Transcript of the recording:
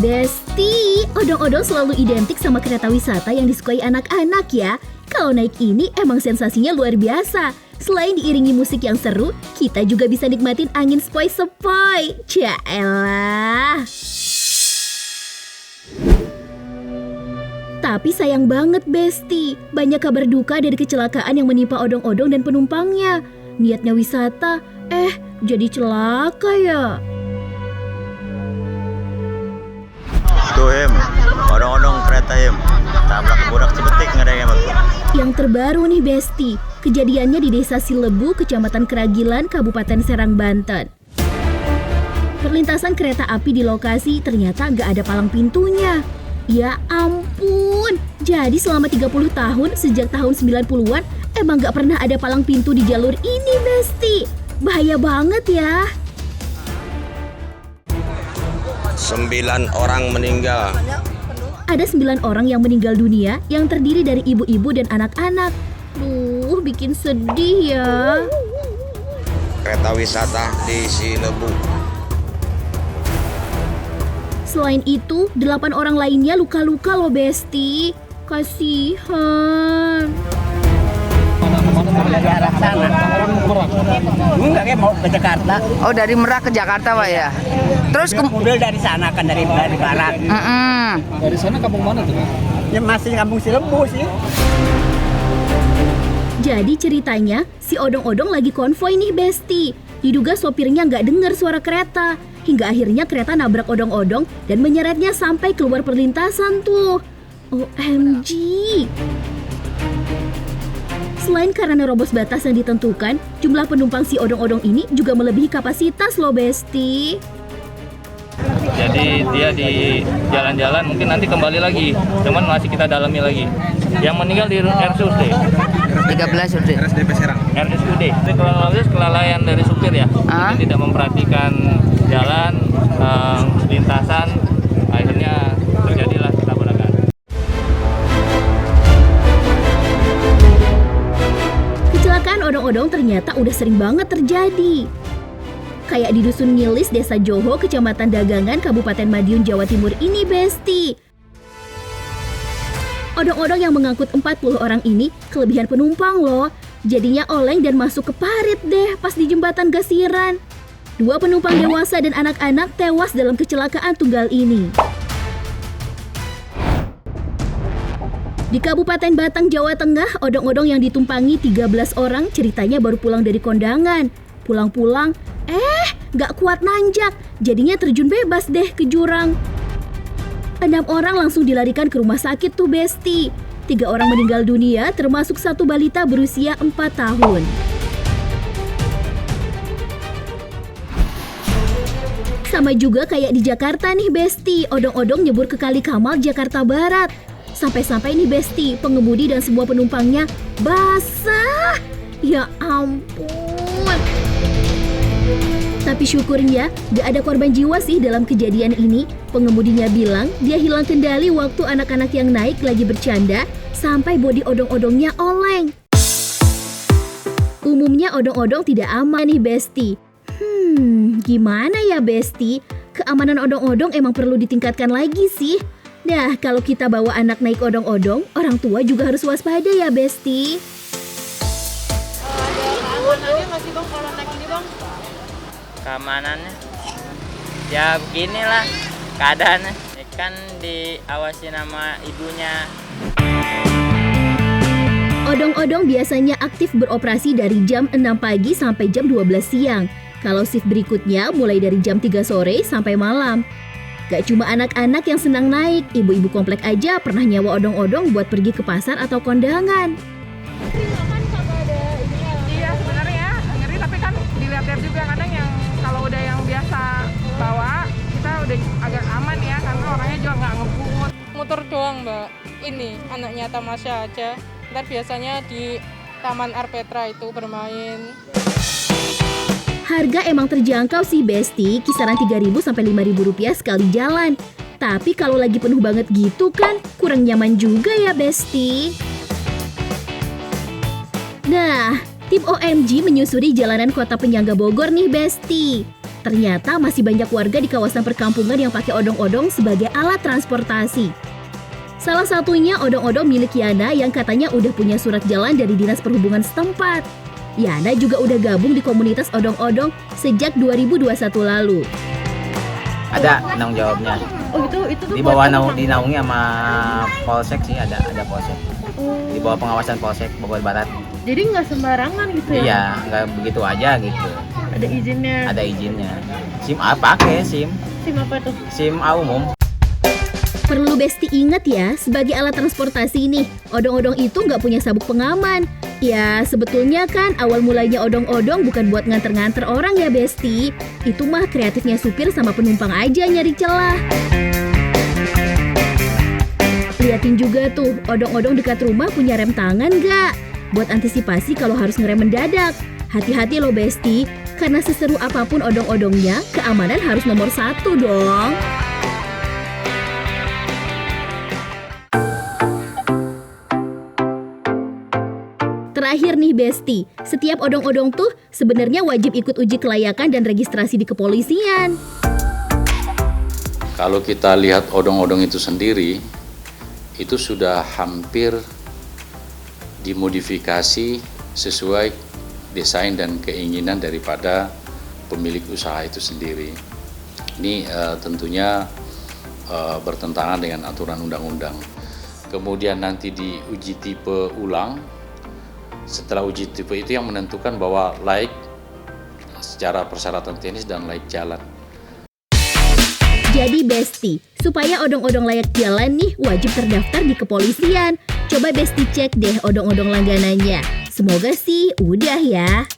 Besti, odong-odong selalu identik sama kereta wisata yang disukai anak-anak ya. Kalau naik ini emang sensasinya luar biasa. Selain diiringi musik yang seru, kita juga bisa nikmatin angin sepoi-sepoi. Jaelah. Tapi sayang banget Besti, banyak kabar duka dari kecelakaan yang menimpa odong-odong dan penumpangnya. Niatnya wisata, jadi celaka ya. Tuh odong-odong kereta tabrak budak Cibetik ngadanya betul. Yang terbaru nih Besti, kejadiannya di Desa Silebu, Kecamatan Keragilan, Kabupaten Serang, Banten. Perlintasan kereta api di lokasi ternyata nggak ada palang pintunya. Ya ampun, jadi selama 30 tahun sejak tahun 90-an emang nggak pernah ada palang pintu di jalur ini Besti. Bahaya banget ya. 9 orang meninggal. Ada 9 orang yang meninggal dunia yang terdiri dari ibu-ibu dan anak-anak. Bikin sedih ya. Kereta wisata di Silebu. Selain itu, 8 orang lainnya luka-luka loh Besti. Kasihan. Dari arah sana. Enggak kayak mau ke Jakarta. Oh, dari Merak ke Jakarta Pak ya? Terus mobil dari sana kan dari barat. Dari sana kampung mana tuh? Ya masih kampung Silebu sih. Jadi ceritanya, si odong-odong lagi konvoi nih Besti. Diduga sopirnya nggak dengar suara kereta. Hingga akhirnya kereta nabrak odong-odong dan menyeretnya sampai keluar perlintasan tuh. OMG. Selain karena nerobos batas yang ditentukan, jumlah penumpang si odong-odong ini juga melebihi kapasitas loh Besti. Jadi dia di jalan-jalan mungkin nanti kembali lagi, cuman masih kita dalami lagi. Yang meninggal di RSUD 13 udah. RSUD. Itu kelalaian dari supir ya. Dia tidak memperhatikan jalan, lintasan, akhirnya terjadilah tabrakan. Kecelakaan odong-odong ternyata udah sering banget terjadi. Kayak di Dusun Ngilis, Desa Joho, Kecamatan Dagangan, Kabupaten Madiun, Jawa Timur ini Besti. Odong-odong yang mengangkut 40 orang ini kelebihan penumpang loh. Jadinya oleng dan masuk ke parit deh pas di jembatan Gasiran. 2 penumpang dewasa dan anak-anak tewas dalam kecelakaan tunggal ini. Di Kabupaten Batang, Jawa Tengah, odong-odong yang ditumpangi 13 orang ceritanya baru pulang dari kondangan. Pulang-pulang, gak kuat nanjak, jadinya terjun bebas deh ke jurang. 6 orang langsung dilarikan ke rumah sakit tuh Besti. 3 orang meninggal dunia termasuk 1 balita berusia 4 tahun. Sama juga kayak di Jakarta nih Besti, odong-odong nyebur ke Kali Kamal, Jakarta Barat. Sampai-sampai nih Besti, pengemudi dan semua penumpangnya basah. Ya ampun. Tapi syukurnya gak ada korban jiwa sih dalam kejadian ini. Pengemudinya bilang dia hilang kendali waktu anak-anak yang naik lagi bercanda sampai bodi odong-odongnya oleng. Umumnya odong-odong tidak aman nih Besti. Gimana ya Besti? Keamanan odong-odong emang perlu ditingkatkan lagi sih. Nah, kalau kita bawa anak naik odong-odong, orang tua juga harus waspada ya Besti. Ada keamanannya nggak sih Bang kalau naik ini Bang? Keamanannya ya beginilah keadaannya, kan diawasi sama ibunya. Odong-odong biasanya aktif beroperasi dari jam 6 pagi sampai jam 12 siang. Kalau shift berikutnya mulai dari jam 3 sore sampai malam. Gak cuma anak-anak yang senang naik, ibu-ibu komplek aja pernah nyewa odong-odong buat pergi ke pasar atau kondangan. Iya sebenarnya ngeri, tapi kan dilihat-lihat juga kadang yang kalau udah yang biasa bawa kita udah agak aman ya karena orangnya juga nggak ngebut. Motor doang Mbak, ini anaknya tamasya aja. Ntar biasanya di Taman Arpetra itu bermain. Harga emang terjangkau sih Besti, kisaran 3.000 sampai 5.000 rupiah sekali jalan. Tapi kalau lagi penuh banget gitu kan, kurang nyaman juga ya Besti. Nah, tim OMG menyusuri jalanan kota penyangga Bogor nih Besti. Ternyata masih banyak warga di kawasan perkampungan yang pakai odong-odong sebagai alat transportasi. Salah satunya odong-odong milik Yana yang katanya udah punya surat jalan dari Dinas Perhubungan setempat. Yana juga udah gabung di komunitas odong-odong sejak 2021 lalu. Ada penanggung jawabnya. Oh itu tuh Di bawah dinaungi sama Polsek sih, ada Polsek. Di bawah pengawasan Polsek Bogor Barat. jadi nggak sembarangan gitu ya? Iya, nggak begitu aja gitu. Ada izinnya. Ada izinnya. SIM A pakai SIM. SIM apa tuh? SIM A umum. Perlu Besti ingat ya, sebagai alat transportasi nih, odong-odong itu nggak punya sabuk pengaman. Ya, sebetulnya kan awal mulanya odong-odong bukan buat nganter-nganter orang ya Besti. Itu mah kreatifnya supir sama penumpang aja nyari celah. Liatin juga tuh, odong-odong dekat rumah punya rem tangan nggak? Buat antisipasi kalau harus ngerem mendadak. Hati-hati loh Besti, karena seseru apapun odong-odongnya, keamanan harus nomor 1 dong. Terakhir nih Besti, setiap odong-odong tuh sebenarnya wajib ikut uji kelayakan dan registrasi di kepolisian. Kalau kita lihat odong-odong itu sendiri, itu sudah hampir dimodifikasi sesuai desain dan keinginan daripada pemilik usaha itu sendiri. Ini tentunya bertentangan dengan aturan undang-undang. Kemudian nanti diuji tipe ulang. Setelah uji tipe itu yang menentukan bahwa layak secara persyaratan teknis dan layak jalan. Jadi Besti, supaya odong-odong layak jalan nih wajib terdaftar di kepolisian. Coba Besti cek deh odong-odong langganannya. Semoga sih udah ya.